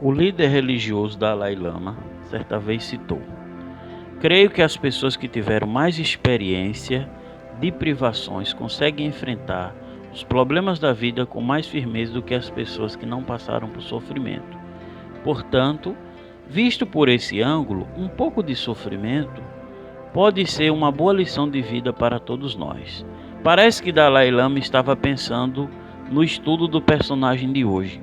O líder religioso Dalai Lama certa vez citou: "Creio que as pessoas que tiveram mais experiência de privações conseguem enfrentar os problemas da vida com mais firmeza do que as pessoas que não passaram por sofrimento. Portanto, visto por esse ângulo, um pouco de sofrimento pode ser uma boa lição de vida para todos nós." Parece que Dalai Lama estava pensando no estudo do personagem de hoje.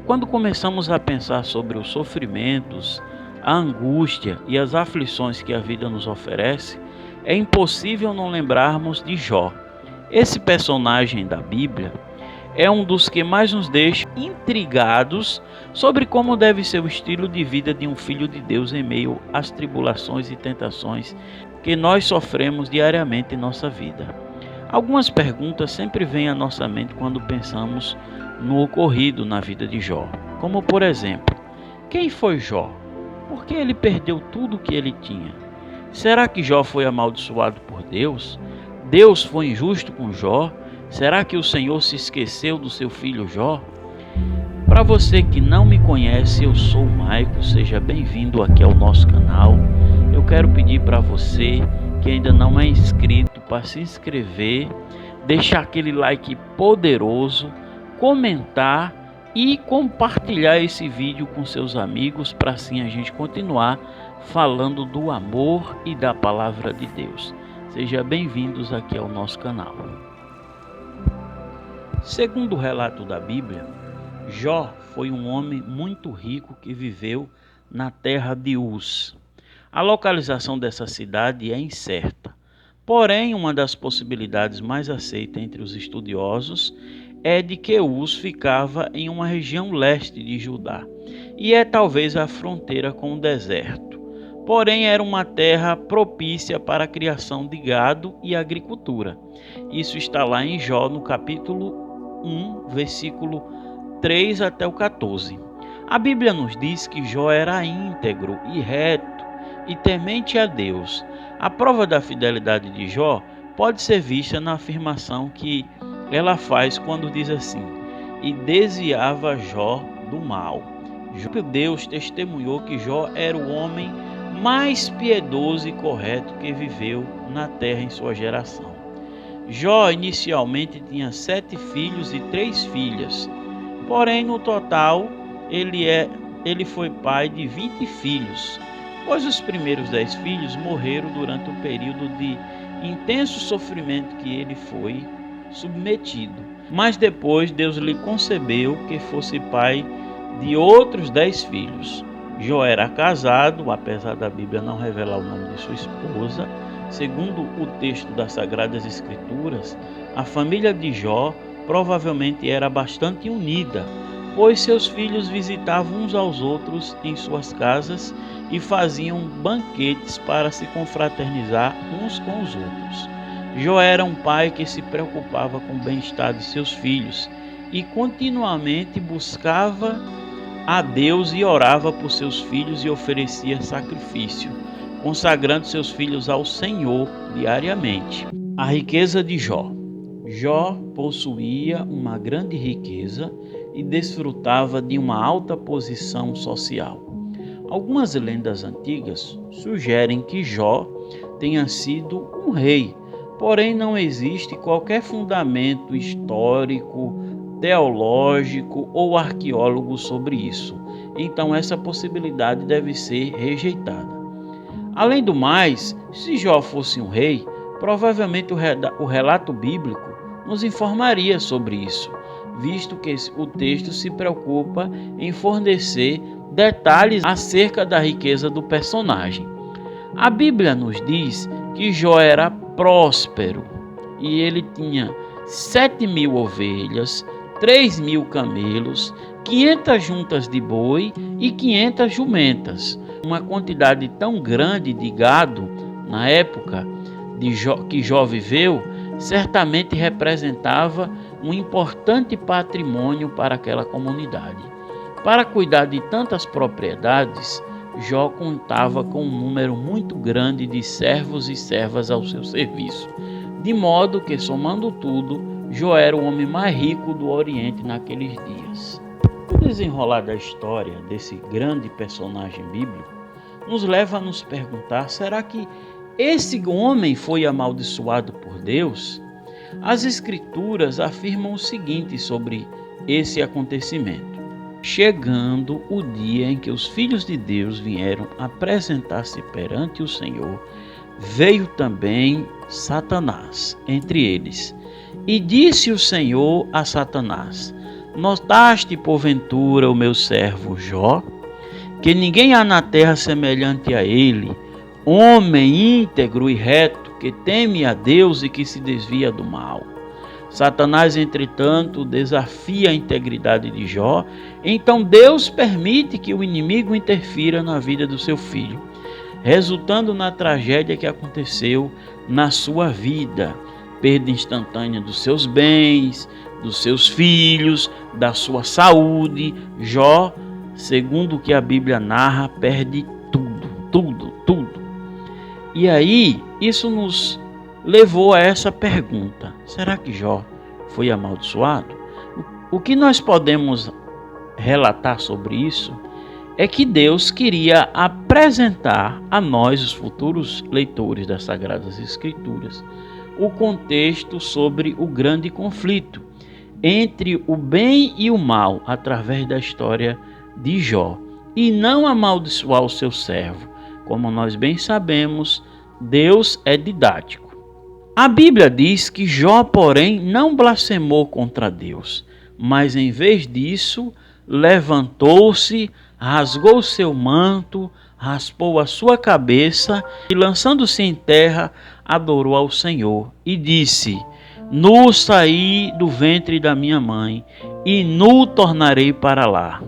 Quando começamos a pensar sobre os sofrimentos, a angústia e as aflições que a vida nos oferece, é impossível não lembrarmos de Jó. Esse personagem da Bíblia é um dos que mais nos deixa intrigados sobre como deve ser o estilo de vida de um filho de Deus em meio às tribulações e tentações que nós sofremos diariamente em nossa vida. Algumas perguntas sempre vêm à nossa mente quando pensamos no ocorrido na vida de Jó, como por exemplo: quem foi Jó? Por que ele perdeu tudo o que ele tinha? Será que Jó foi amaldiçoado por Deus? Deus foi injusto com Jó? Será que o Senhor se esqueceu do seu filho Jó? Para você que não me conhece, eu sou o Maico, seja bem-vindo aqui ao nosso canal. Eu quero pedir para você que ainda não é inscrito para se inscrever, deixar aquele like poderoso, comentar e compartilhar esse vídeo com seus amigos, para assim a gente continuar falando do amor e da palavra de Deus. Sejam bem-vindos aqui ao nosso canal. Segundo o relato da Bíblia, Jó foi um homem muito rico que viveu na terra de Uz. A localização dessa cidade é incerta, porém uma das possibilidades mais aceitas entre os estudiosos é de que Uz ficava em uma região leste de Judá e é talvez a fronteira com o deserto. Porém era uma terra propícia para a criação de gado e agricultura. Isso está lá em Jó no capítulo 1, versículo 3 até o 14. A Bíblia nos diz que Jó era íntegro e reto e temente a Deus. A prova da fidelidade de Jó pode ser vista na afirmação que ela faz quando diz assim: "E desviava Jó do mal." Deus testemunhou que Jó era o homem mais piedoso e correto que viveu na terra em sua geração. Jó inicialmente tinha 7 filhos e 3 filhas, porém no total ele foi pai de 20 filhos, pois os primeiros 10 filhos morreram durante o período de intenso sofrimento que ele foi submetido. Mas depois Deus lhe concebeu que fosse pai de outros 10 filhos. Jó era casado, apesar da Bíblia não revelar o nome de sua esposa. Segundo o texto das Sagradas Escrituras, a família de Jó provavelmente era bastante unida, pois seus filhos visitavam uns aos outros em suas casas e faziam banquetes para se confraternizar uns com os outros. Jó era um pai que se preocupava com o bem-estar de seus filhos e continuamente buscava a Deus e orava por seus filhos e oferecia sacrifício, consagrando seus filhos ao Senhor diariamente. A riqueza de Jó. Jó possuía uma grande riqueza e desfrutava de uma alta posição social. Algumas lendas antigas sugerem que Jó tenha sido um rei, porém não existe qualquer fundamento histórico, teológico ou arqueólogo sobre isso. Então essa possibilidade deve ser rejeitada. Além do mais, se Jó fosse um rei, provavelmente o relato bíblico nos informaria sobre isso, visto que o texto se preocupa em fornecer detalhes acerca da riqueza do personagem. A Bíblia nos diz que Jó era próspero e ele tinha 7.000 ovelhas, 3.000 camelos, 500 juntas de boi e 500 jumentas. Uma quantidade tão grande de gado na época que Jó viveu, certamente representava um importante patrimônio para aquela comunidade. Para cuidar de tantas propriedades, Jó contava com um número muito grande de servos e servas ao seu serviço, de modo que, somando tudo, Jó era o homem mais rico do Oriente naqueles dias. O desenrolar da história desse grande personagem bíblico nos leva a nos perguntar: será que esse homem foi amaldiçoado por Deus? As Escrituras afirmam o seguinte sobre esse acontecimento: chegando o dia em que os filhos de Deus vieram apresentar-se perante o Senhor, veio também Satanás entre eles. E disse o Senhor a Satanás: notaste porventura o meu servo Jó, que ninguém há na terra semelhante a ele, homem íntegro e reto, que teme a Deus e que se desvia do mal? Satanás, entretanto, desafia a integridade de Jó. Então Deus permite que o inimigo interfira na vida do seu filho, resultando na tragédia que aconteceu na sua vida: perda instantânea dos seus bens, dos seus filhos, da sua saúde. Jó, segundo o que a Bíblia narra, perde tudo. E aí, isso nos levou a essa pergunta: será que Jó foi amaldiçoado? O que nós podemos relatar sobre isso é que Deus queria apresentar a nós, os futuros leitores das Sagradas Escrituras, o contexto sobre o grande conflito entre o bem e o mal através da história de Jó, e não amaldiçoar o seu servo. Como nós bem sabemos, Deus é didático. A Bíblia diz que Jó, porém, não blasfemou contra Deus, mas em vez disso, levantou-se, rasgou seu manto, raspou a sua cabeça e, lançando-se em terra, adorou ao Senhor e disse: nu saí do ventre da minha mãe e nu tornarei para lá.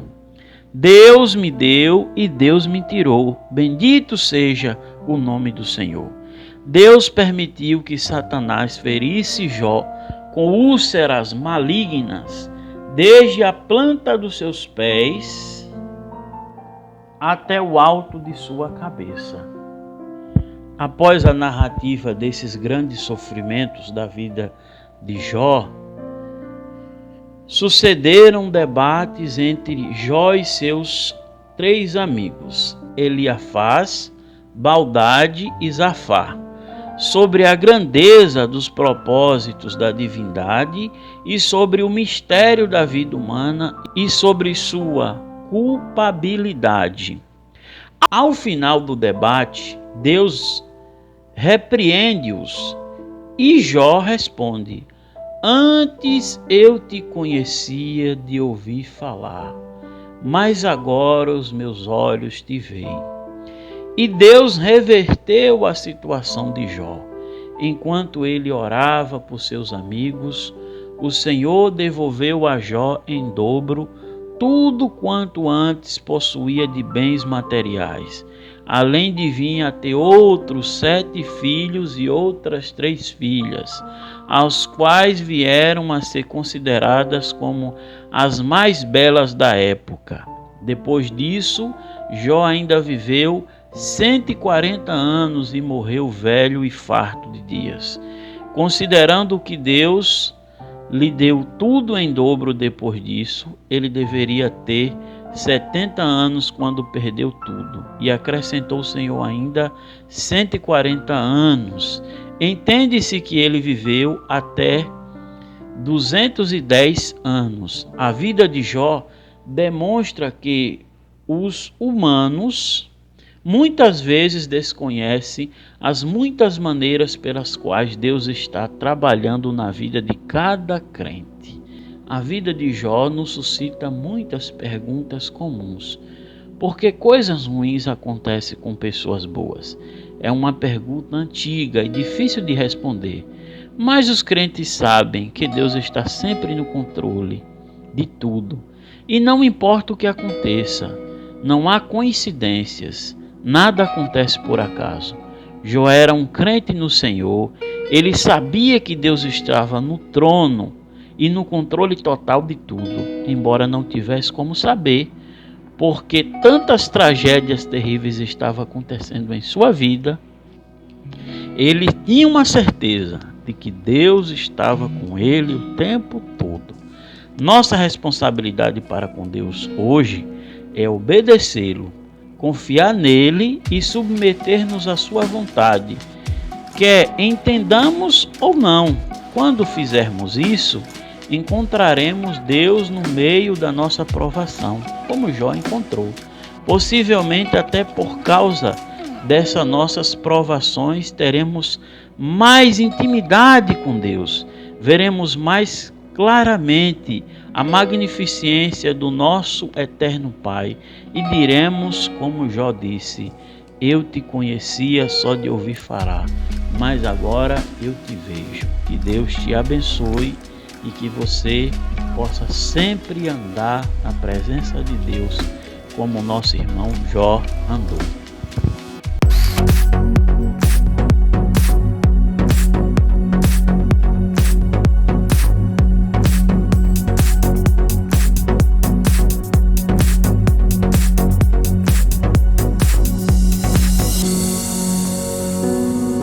Deus me deu e Deus me tirou. Bendito seja o nome do Senhor. Deus permitiu que Satanás ferisse Jó com úlceras malignas, desde a planta dos seus pés até o alto de sua cabeça. Após a narrativa desses grandes sofrimentos da vida de Jó, sucederam debates entre Jó e seus 3 amigos, Eliafaz, Baldade e Zafar, sobre a grandeza dos propósitos da divindade e sobre o mistério da vida humana e sobre sua culpabilidade. Ao final do debate, Deus repreende-os e Jó responde: antes eu te conhecia de ouvir falar, mas agora os meus olhos te veem. E Deus reverteu a situação de Jó. Enquanto ele orava por seus amigos, o Senhor devolveu a Jó em dobro tudo quanto antes possuía de bens materiais, além de vir a ter outros 7 filhos e outras 3 filhas, aos quais vieram a ser consideradas como as mais belas da época. Depois disso, Jó ainda viveu 140 anos e morreu velho e farto de dias. Considerando que Deus lhe deu tudo em dobro depois disso, ele deveria ter 70 anos quando perdeu tudo. E acrescentou o Senhor ainda 140 anos. Entende-se que ele viveu até 210 anos. A vida de Jó demonstra que os humanos muitas vezes desconhecem as muitas maneiras pelas quais Deus está trabalhando na vida de cada crente. A vida de Jó nos suscita muitas perguntas comuns. Por que coisas ruins acontecem com pessoas boas? É uma pergunta antiga e difícil de responder, mas os crentes sabem que Deus está sempre no controle de tudo. E não importa o que aconteça, não há coincidências, nada acontece por acaso. Jó era um crente no Senhor, ele sabia que Deus estava no trono e no controle total de tudo, embora não tivesse como saber, porque tantas tragédias terríveis estavam acontecendo em sua vida. Ele tinha uma certeza de que Deus estava com ele o tempo todo. Nossa responsabilidade para com Deus hoje é obedecê-lo, confiar nele e submeter-nos à sua vontade, quer entendamos ou não. Quando fizermos isso, encontraremos Deus no meio da nossa provação, como Jó encontrou. Possivelmente até por causa dessas nossas provações teremos mais intimidade com Deus, veremos mais claramente a magnificência do nosso eterno Pai e diremos, como Jó disse: eu te conhecia só de ouvir falar, mas agora eu te vejo. Que Deus te abençoe e que você possa sempre andar na presença de Deus como o nosso irmão Jó andou.